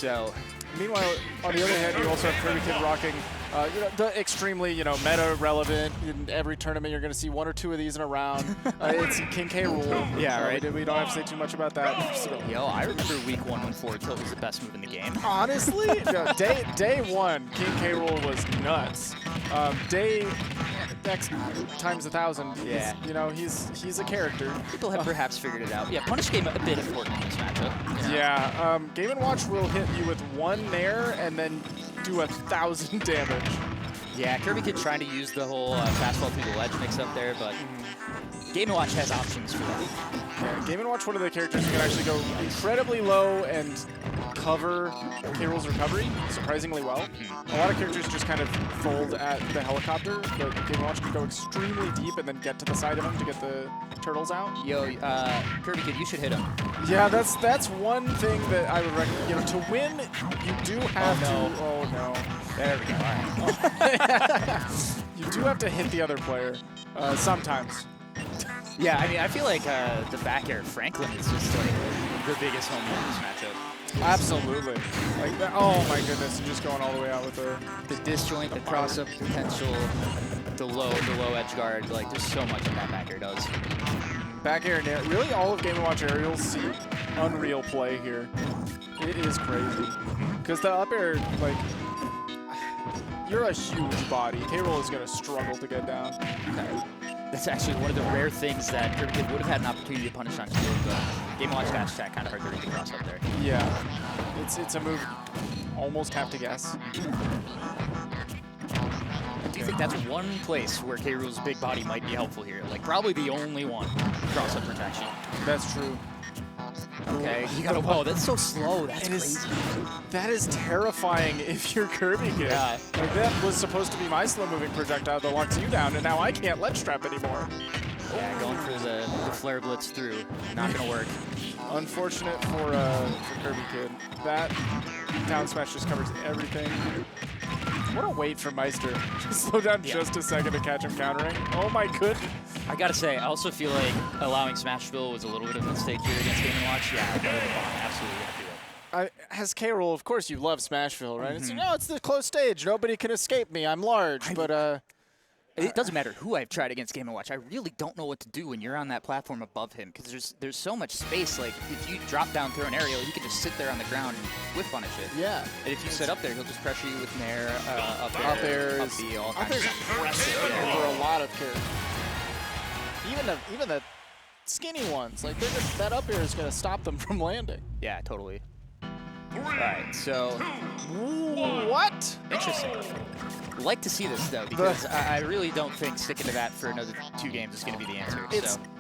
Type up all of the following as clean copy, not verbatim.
So, meanwhile, on the other hand, you also have KirbyKid rocking, the extremely, meta relevant. In every tournament, you're going to see 1 or 2 of these in a round. It's King K rule. Yeah, right. We don't have to say too much about that. So. Yo, I remember week 1 when forward tilt was the best move in the game. Honestly, no, day 1, King K rule was nuts. Day X times 1,000. Yeah. He's a character. People have perhaps figured it out. Yeah, punish game a bit important in this matchup. Yeah, Game & Watch will hit you with 1 nair and then do 1,000 damage. Yeah, KirbyKid trying to use the whole fastball through the ledge mix up there, but Game & Watch has options for that. Yeah, Game & Watch, one of the characters who can actually go incredibly low and cover K-Rool's recovery surprisingly well. A lot of characters just kind of fold at the helicopter, but Game & Watch can go extremely deep and then get to the side of him to get the turtles out. Yo, KirbyKid, you should hit him. Yeah, that's one thing that I would recommend. To win, you do have to. Oh no! There we go. All right. You do have to hit the other player sometimes. Yeah, I mean, I feel like the back air Franklin is just like the biggest home run in this matchup. Absolutely. Like that, oh my goodness, you're just going all the way out with the disjoint, the cross-up potential, the low edge guard. Like, there's so much that back air does. Back air, really all of Game & Watch aerials see unreal play here. It is crazy. Because the up air, like, you're a huge body. K-Rool is going to struggle to get down. That's actually one of the rare things that KirbyKid would have had an opportunity to punish on field, but Game & Watch dash attack kind of hard to read the cross up there. Yeah, it's a move almost have to guess. Do you think that's one place where K-Rool's big body might be helpful here? Like, probably the only one. Cross-up protection. That's true. Okay, you gotta, whoa, that's so slow. That's crazy. That is terrifying if you're KirbyKid. Yeah. Like, that was supposed to be my slow-moving projectile that locks you down, and now I can't ledge trap anymore. Yeah, going for the flare blitz through. Not gonna work. Unfortunate for KirbyKid. That down smash just covers everything. What a wait for Maister. Just slow down just a second to catch him countering. Oh my goodness. I gotta say, I also feel like allowing Smashville was a little bit of a mistake here against Game & Watch. Yeah, absolutely gonna do it. As K-Rool, of course you love Smashville, right? It's it's the close stage. Nobody can escape me. I'm large, but it doesn't matter who I've tried against Game & Watch. I really don't know what to do when you're on that platform above him because there's so much space. Like, if you drop down through an aerial, he can just sit there on the ground and whiff punish it. Yeah. And if you sit up there, he'll just pressure you with nair, up air, up B, all kinds of impressive for a lot of characters. Even the skinny ones, like that up air is going to stop them from landing. Yeah, totally. All right, so what? Interesting. Like to see this though, because I really don't think sticking to that for another 2 games is going to be the answer.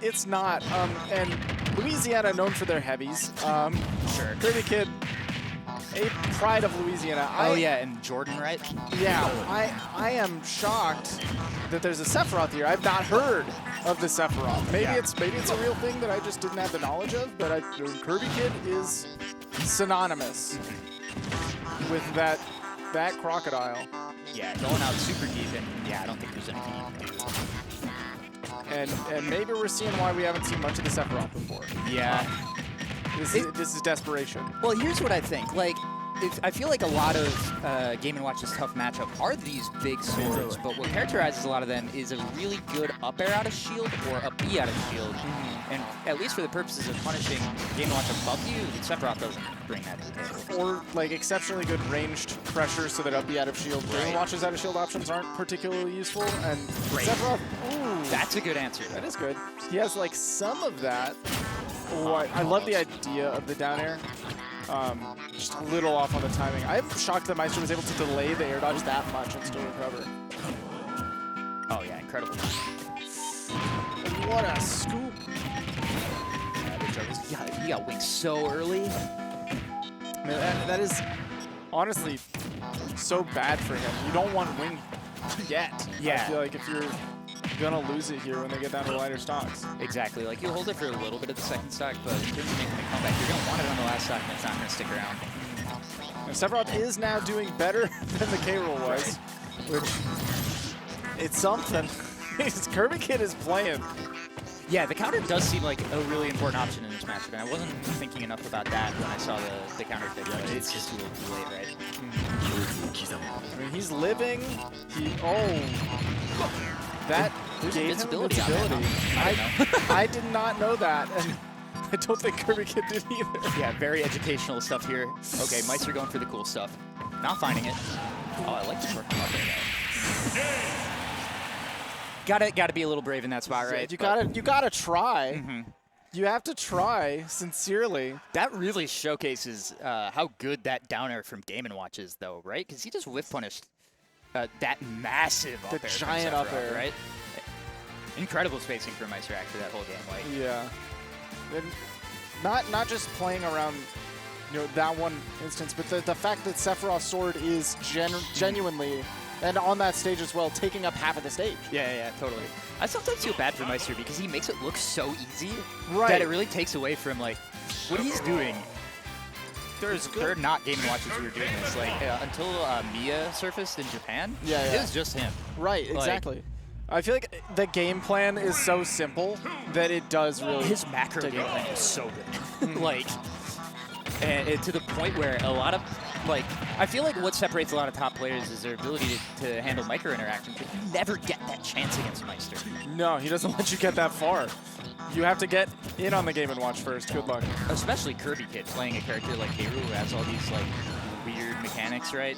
It's not. And Louisiana known for their heavies. Sure. KirbyKid, a pride of Louisiana. Oh yeah, and Jordan, right? Yeah, I am shocked that there's a Sephiroth here. I've not heard of the Sephiroth. Maybe it's a real thing that I just didn't have the knowledge of. But KirbyKid is synonymous with that crocodile. Yeah, going out super deep, and yeah, I don't think there's anything you can do. And maybe we're seeing why we haven't seen much of the Sephiroth before. Yeah. This is desperation. Well, here's what I think. Like, I feel like a lot of Game & Watch's tough matchup are these big swords, but what characterizes a lot of them is a really good up air out of shield or a B out of shield. And at least for the purposes of punishing Game & Watch above you, Sephiroth doesn't bring that to the table. Or like exceptionally good ranged pressure so that up B out of shield. Right. Game & Watch's out of shield options aren't particularly useful, and Sephiroth, ooh. That's a good answer. That is good. He has like some of that. Oh, I love the idea of the down air. Just a little off on the timing. I'm shocked that Maister was able to delay the air dodge that much and still recover. Oh yeah, incredible. What a scoop. Yeah, he got wings so early. Man, that is honestly so bad for him. You don't want wing yet. Yeah. I feel like if you're gonna lose it here when they get down to lighter stocks. Exactly. Like, you'll hold it for a little bit of the second stock, but in terms of making the comeback, you're gonna want it on the last stock, and it's not gonna stick around. And Sephiroth is now doing better than the K-Rool was, which it's something. KirbyKid is playing. Yeah, the counter does seem like a really important option in this matchup, and I wasn't thinking enough about that when I saw the counter pick, but it's just a little too late, right? I mean, he's living. That There's gave invincibility him on invincibility. that, huh? I did not know that, and I don't think KirbyKid did either. Yeah, very educational stuff here. Okay, Maister going for the cool stuff. Not finding it. Oh, I like the short come up there, though. Gotta be a little brave in that spot, right? You gotta try. Mm-hmm. You have to try sincerely. That really showcases how good that down air from Game & Watch is, though, right? Because he just whiff punished that massive up air. The giant up air. Right? Incredible spacing for Maister after that whole game. Like, yeah. And not just playing around, that one instance, but the fact that Sephiroth's sword is genuinely, and on that stage as well, taking up half of the stage. Yeah, totally. I sometimes feel bad for Maister because he makes it look so easy that it really takes away from like what he's doing. There are not Game & Watches who are doing this. Like until Mia surfaced in Japan, it was just him. Right, exactly. I feel like the game plan is so simple that it does really. His macro game plan is so good. Like, and to the point where a lot of, like, I feel like what separates a lot of top players is their ability to handle micro interactions, but you never get that chance against Maister. No, he doesn't let you get that far. You have to get in on the Game & Watch first. Good luck. Especially KirbyKid playing a character like Hero who has all these, like, weird mechanics, right?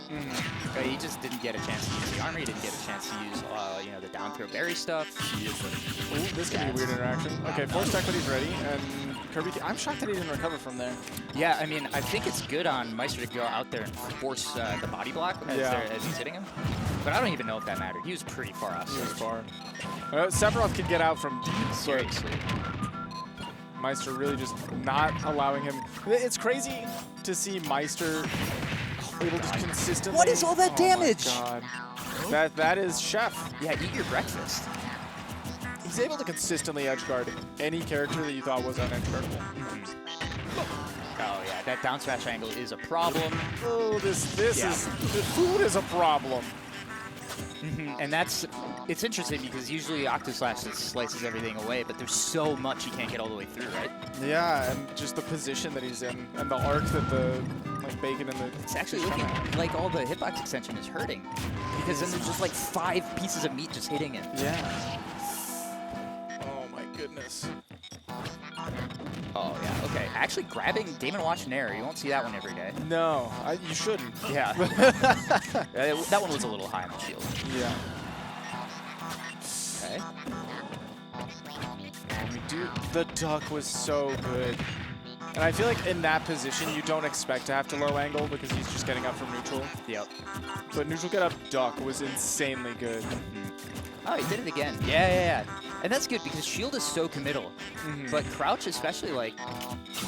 He just didn't get a chance to use the armor. He didn't get a chance to use, the down throw berry stuff. Ooh, this could be a weird interaction. Okay, force equity's ready, and KirbyKid. I'm shocked that he didn't recover from there. Yeah, I mean, I think it's good on Maister to go out there and force the body block as he's hitting him. But I don't even know if that mattered. He was pretty far off. He was far. Sephiroth could get out from deep. Seriously. Maister really just not allowing him. It's crazy to see Maister able to consistently. What is all that damage? Oh my God. That is Chef. Yeah, eat your breakfast. He's able to consistently edge guard any character that you thought was unedge guardable. Oh yeah, that down smash angle is a problem. Oh, this is the food is a problem. And it's interesting because usually Octoslash just slices everything away, but there's so much he can't get all the way through, right? Yeah, and just the position that he's in, and the arc that the bacon and the. It's actually looking like all the hitbox extension is hurting, because then there's just like 5 pieces of meat just hitting it. Yeah. Oh my goodness. Oh yeah, okay. Actually grabbing Game & Watch Nair, you won't see that one every day. No, you shouldn't. Yeah. That one was a little high on the shield. Yeah. Okay. Dude, the duck was so good. And I feel like in that position, you don't expect to have to low angle because he's just getting up from neutral. Yep. But neutral get up duck was insanely good. Oh, he did it again. Yeah. And that's good because shield is so committal. But crouch, especially, like,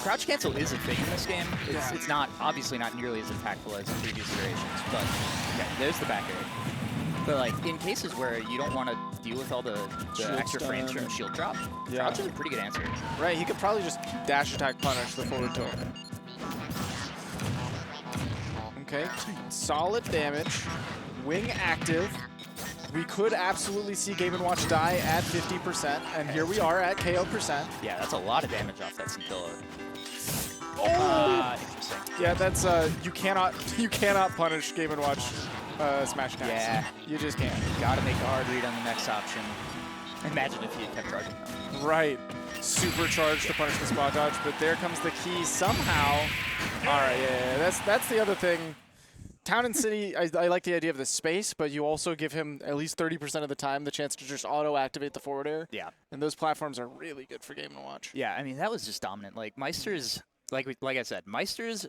crouch cancel is a thing in this game. It's not, obviously not nearly as impactful as in previous iterations, but okay, there's the back air. But, like, in cases where you don't want to deal with all the extra frames from shield drop, crouch is a pretty good answer. Right, he could probably just dash attack punish the forward tilt. Okay, solid damage. Wing active. We could absolutely see Game & Watch die at 50%, and here we are at KO %. Yeah, that's a lot of damage off that Scintilla. Oh! Interesting. Yeah, that's you cannot punish Game & Watch smash attacks. Yeah, you just can't. Gotta make a hard read on the next option. Imagine if he had kept charging. Right, supercharged to punish the spot dodge, but there comes the key somehow. All right, yeah, that's the other thing. Town and City, I like the idea of the space, but you also give him at least 30% of the time the chance to just auto-activate the forward air. Yeah. And those platforms are really good for Game & Watch. Yeah, I mean, that was just dominant. Like, Maister's, like I said, Maister's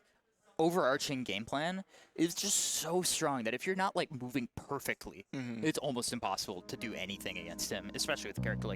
overarching game plan is just so strong that if you're not, like, moving perfectly, it's almost impossible to do anything against him, especially with a character like